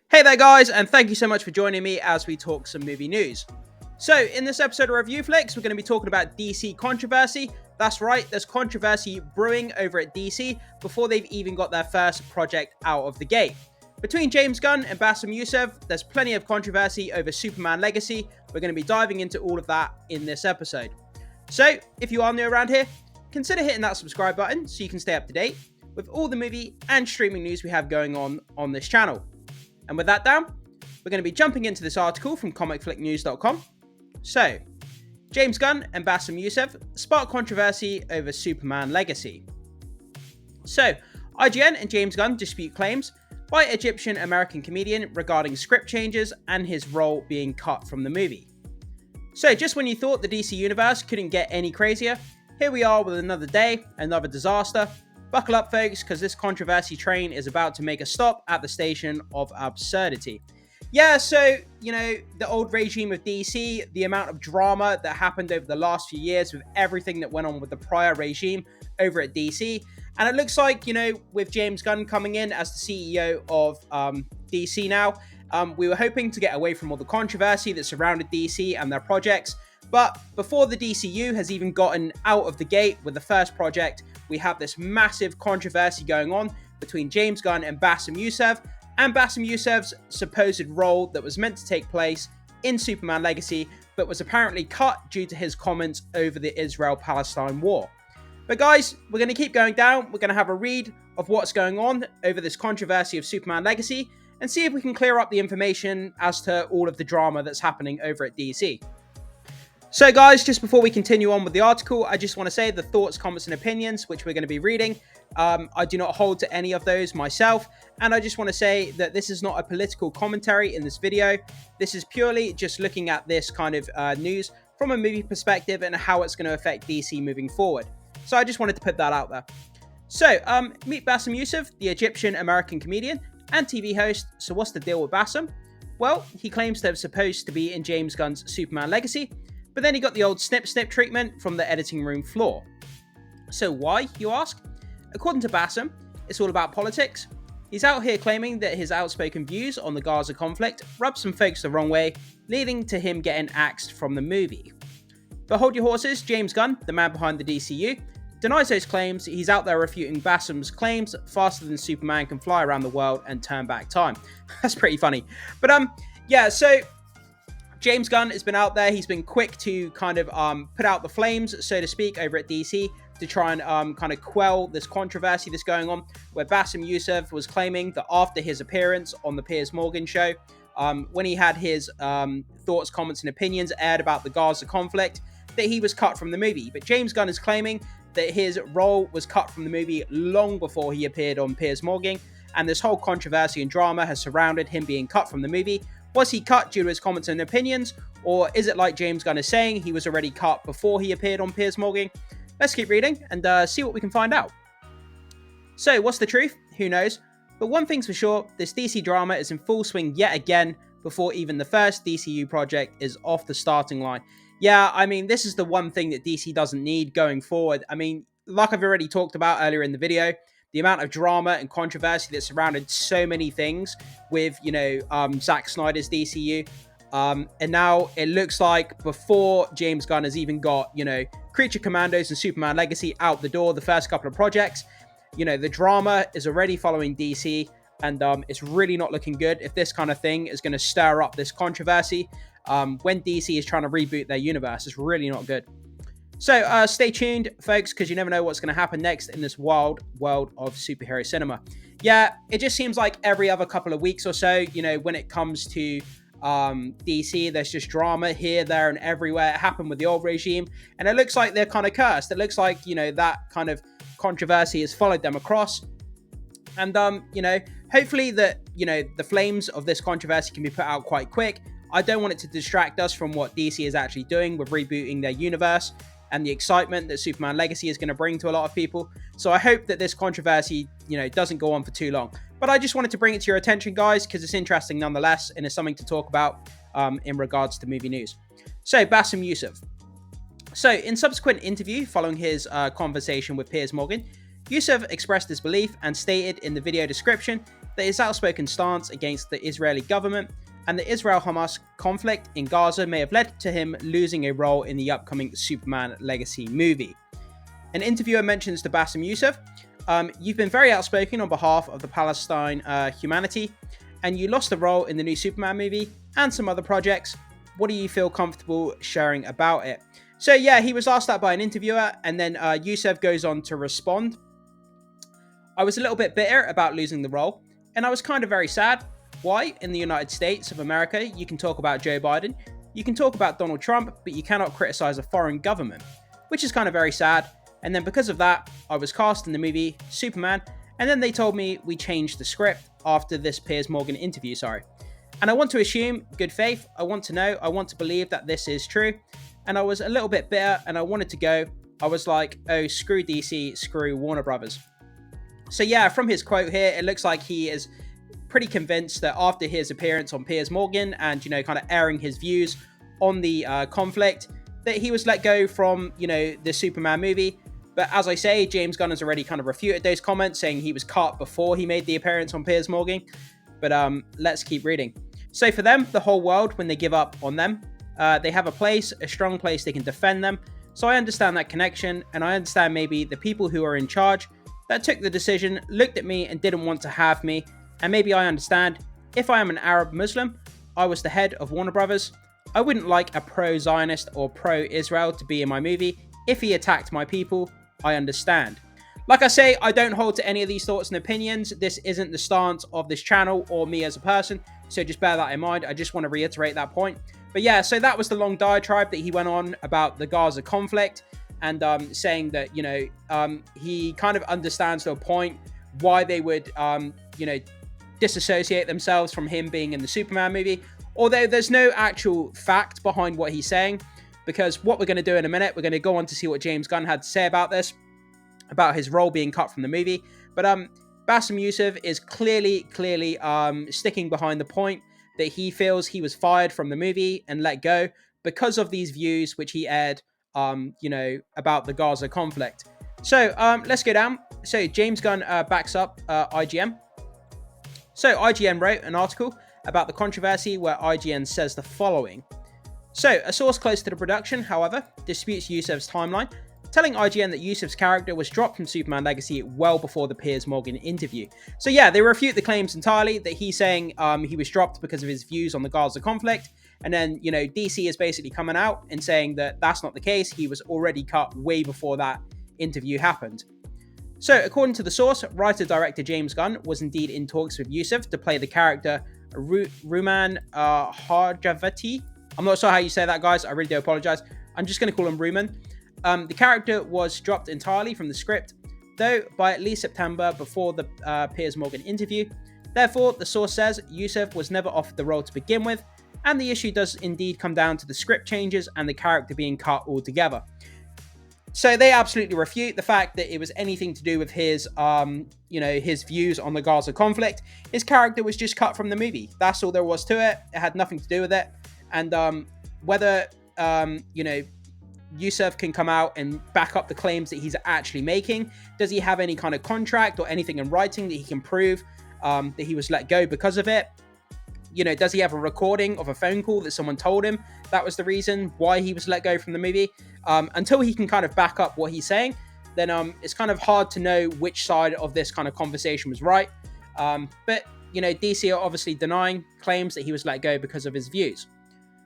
Hey there guys, and thank you so much for joining me as we talk some movie news. So in this episode of Review Flicks, we're going to be talking about DC controversy. That's right, there's controversy brewing over at DC before they've even got their first project out of the gate. Between James Gunn and Bassem Youssef, there's plenty of controversy over Superman Legacy. We're going to be diving into all of that in this episode. So if you are new around here, consider hitting that subscribe button so you can stay up to date with all the movie and streaming news we have going on this channel. And with that down, we're going to be jumping into this article from comicflicknews.com. So, James Gunn and Bassem Youssef spark controversy over Superman Legacy. So, IGN and James Gunn dispute claims by Egyptian-American comedian regarding script changes and his role being cut from the movie. So, just when you thought the DC universe couldn't get any crazier, here we are with another day, another disaster. Buckle up, folks, because this controversy train is about to make a stop at the station of absurdity. Yeah, so, the old regime of DC, the amount of drama that happened over the last few years with everything that went on with the prior regime over at DC. And it looks like, with James Gunn coming in as the CEO of DC now, we were hoping to get away from all the controversy that surrounded DC and their projects. But before the DCU has even gotten out of the gate with the first project, we have this massive controversy going on between James Gunn and Bassem Youssef, and Bassem Youssef's supposed role that was meant to take place in Superman Legacy, but was apparently cut due to his comments over the Israel-Palestine war. But guys, we're going to keep going down. We're going to have a read of what's going on over this controversy of Superman Legacy, and see if we can clear up the information as to all of the drama that's happening over at DC. So guys, just before we continue on with the article, I just want to say the thoughts, comments and opinions which we're going to be reading, I do not hold to any of those myself, and I just want to say that this is not a political commentary in this video. This is purely just looking at this kind of news from a movie perspective and how it's going to affect DC moving forward. So I just wanted to put that out there. So, meet Bassem Youssef, the Egyptian-American comedian and TV host. So what's the deal with Bassem? Well, he claims to have supposed to be in James Gunn's Superman Legacy, but then he got the old snip treatment from the editing room floor. So why, you ask? According to Bassem, it's all about politics. He's out here claiming that his outspoken views on the Gaza conflict rubbed some folks the wrong way, leading to him getting axed from the movie. But hold your horses, James Gunn, the man behind the DCU, denies those claims. He's out there refuting Bassem's claims faster than Superman can fly around the world and turn back time. That's pretty funny. But yeah, so James Gunn has been out there. He's been quick to kind of put out the flames, so to speak, over at DC to try and kind of quell this controversy that's going on, where Bassem Youssef was claiming that after his appearance on the Piers Morgan show, when he had his thoughts, comments and opinions aired about the Gaza conflict, that he was cut from the movie. But James Gunn is claiming that his role was cut from the movie long before he appeared on Piers Morgan, and this whole controversy and drama has surrounded him being cut from the movie. Was he cut due to his comments and opinions, or is it like James Gunn is saying, he was already cut before he appeared on Piers Morgan? Let's keep reading and see what we can find out. So, what's the truth? Who knows? But one thing's for sure, this DC drama is in full swing yet again before even the first DCU project is off the starting line. Yeah, I mean, this is the one thing that DC doesn't need going forward. I mean, like I've already talked about earlier in the video, the amount of drama and controversy that surrounded so many things with, Zack Snyder's DCU. And now it looks like before James Gunn has even got, Creature Commandos and Superman Legacy out the door, the first couple of projects, the drama is already following DC, and it's really not looking good if this kind of thing is going to stir up this controversy when DC is trying to reboot their universe. It's really not good. So stay tuned, folks, because you never know what's going to happen next in this wild world of superhero cinema. Yeah, it just seems like every other couple of weeks or so, when it comes to DC, there's just drama here, there, and everywhere. It happened with the old regime, and it looks like they're kind of cursed. It looks like, that kind of controversy has followed them across. And, hopefully that, the flames of this controversy can be put out quite quick. I don't want it to distract us from what DC is actually doing with rebooting their universe and the excitement that Superman Legacy is going to bring to a lot of people. So I hope that this controversy, doesn't go on for too long. But I just wanted to bring it to your attention, guys, because it's interesting nonetheless, and it's something to talk about in regards to movie news. So, Bassem Youssef. So, in subsequent interview following his conversation with Piers Morgan, Youssef expressed his belief and stated in the video description that his outspoken stance against the Israeli government and the Israel-Hamas conflict in Gaza may have led to him losing a role in the upcoming Superman Legacy movie. An interviewer mentions to Bassem Youssef, "You've been very outspoken on behalf of the Palestine humanity, and you lost a role in the new Superman movie and some other projects. What do you feel comfortable sharing about it?" So yeah, he was asked that by an interviewer, and then Youssef goes on to respond. "I was a little bit bitter about losing the role, and I was kind of very sad. Why? In the United States of America, you can talk about Joe Biden, you can talk about Donald Trump, but you cannot criticize a foreign government, which is kind of very sad. And then because of that, I was cast in the movie Superman, and then they told me we changed the script after this Piers Morgan interview, And I want to assume good faith, I want to know, I want to believe that this is true. And I was a little bit bitter and I wanted to go. I was like, oh, screw DC, screw Warner Brothers." So yeah, from his quote here, it looks like he is pretty convinced that after his appearance on Piers Morgan and, kind of airing his views on the conflict, that he was let go from, the Superman movie. But as I say, James Gunn has already kind of refuted those comments, saying he was cut before he made the appearance on Piers Morgan. But let's keep reading. "So for them, the whole world, when they give up on them, they have a place, a strong place they can defend them. So I understand that connection, and I understand maybe the people who are in charge that took the decision, looked at me and didn't want to have me. And maybe I understand, if I am an Arab Muslim, I was the head of Warner Brothers, I wouldn't like a pro-Zionist or pro-Israel to be in my movie. If he attacked my people, I understand." Like I say, I don't hold to any of these thoughts and opinions. This isn't the stance of this channel or me as a person, so just bear that in mind. I just want to reiterate that point. But yeah, so that was the long diatribe that he went on about the Gaza conflict, and saying that, he kind of understands to a point why they would, disassociate themselves from him being in the Superman movie. Although there's no actual fact behind what he's saying, because what we're going to do in a minute, we're going to go on to see what James Gunn had to say about this, about his role being cut from the movie. But Bassem Youssef is clearly sticking behind the point that he feels he was fired from the movie and let go because of these views which he aired, about the Gaza conflict. So let's go down. So James Gunn backs up IGN. So IGN wrote an article about the controversy where IGN says the following. So a source close to the production, however, disputes Youssef's timeline, telling IGN that Youssef's character was dropped from Superman Legacy well before the Piers Morgan interview. So yeah, they refute the claims entirely that he's saying he was dropped because of his views on the Gaza conflict. And then, DC is basically coming out and saying that that's not the case. He was already cut way before that interview happened. So according to the source, writer-director James Gunn was indeed in talks with Youssef to play the character Ruman Harjavati. I'm not sure how you say that, guys. I really do apologize. I'm just going to call him Ruman. The character was dropped entirely from the script, though, by at least September before the Piers Morgan interview. Therefore, the source says Youssef was never offered the role to begin with, and the issue does indeed come down to the script changes and the character being cut altogether. So they absolutely refute the fact that it was anything to do with his, his views on the Gaza conflict. His character was just cut from the movie. That's all there was to it. It had nothing to do with it. And whether, Youssef can come out and back up the claims that he's actually making. Does he have any kind of contract or anything in writing that he can prove that he was let go because of it? Does he have a recording of a phone call that someone told him that was the reason why he was let go from the movie? Until he can kind of back up what he's saying, then it's kind of hard to know which side of this kind of conversation was right. But DC are obviously denying claims that he was let go because of his views.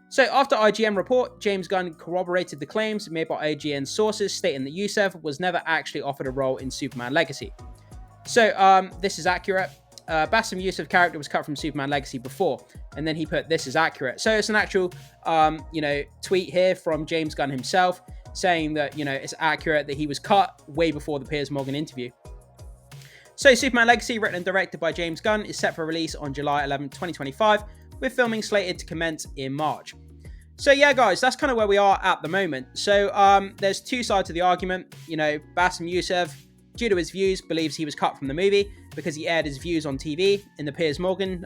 So after IGN report, James Gunn corroborated the claims made by IGN sources stating that Youssef was never actually offered a role in Superman Legacy. So this is accurate. Bassem Youssef character was cut from Superman Legacy before, and then he put this is accurate. So it's an actual tweet here from James Gunn himself saying that it's accurate that he was cut way before the Piers Morgan interview. So Superman Legacy, written and directed by James Gunn, is set for release on July 11, 2025, with filming slated to commence in March. So yeah, guys, that's kind of where we are at the moment. So there's two sides to the argument. Bassem Youssef, due to his views, believes he was cut from the movie because he aired his views on TV in the Piers Morgan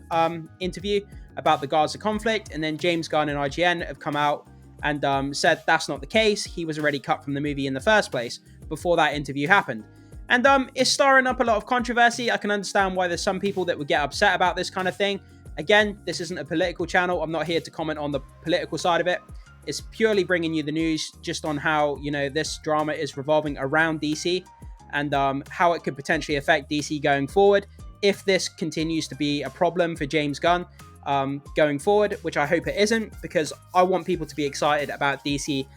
interview about the Gaza conflict. And then James Gunn and IGN have come out and said that's not the case. He was already cut from the movie in the first place before that interview happened. And it's stirring up a lot of controversy. I can understand why there's some people that would get upset about this kind of thing. Again, this isn't a political channel. I'm not here to comment on the political side of it. It's purely bringing you the news just on how, this drama is revolving around DC and how it could potentially affect DC going forward if this continues to be a problem for James Gunn going forward, which I hope it isn't, because I want people to be excited about DC,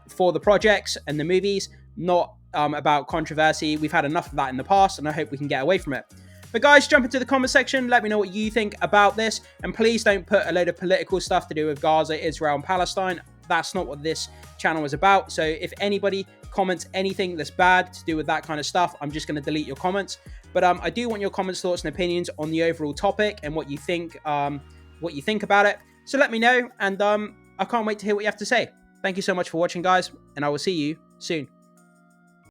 for the projects and the movies, not about controversy. We've had enough of that in the past, and I hope we can get away from it. But guys, jump into the comment section. Let me know what you think about this. And please don't put a load of political stuff to do with Gaza, Israel, and Palestine. That's not what this channel is about. So if anybody comments anything that's bad to do with that kind of stuff, I'm just going to delete your comments. But I do want your comments, thoughts, and opinions on the overall topic and what you think about it. So let me know, and I can't wait to hear what you have to say. Thank you so much for watching, guys, and I will see you soon.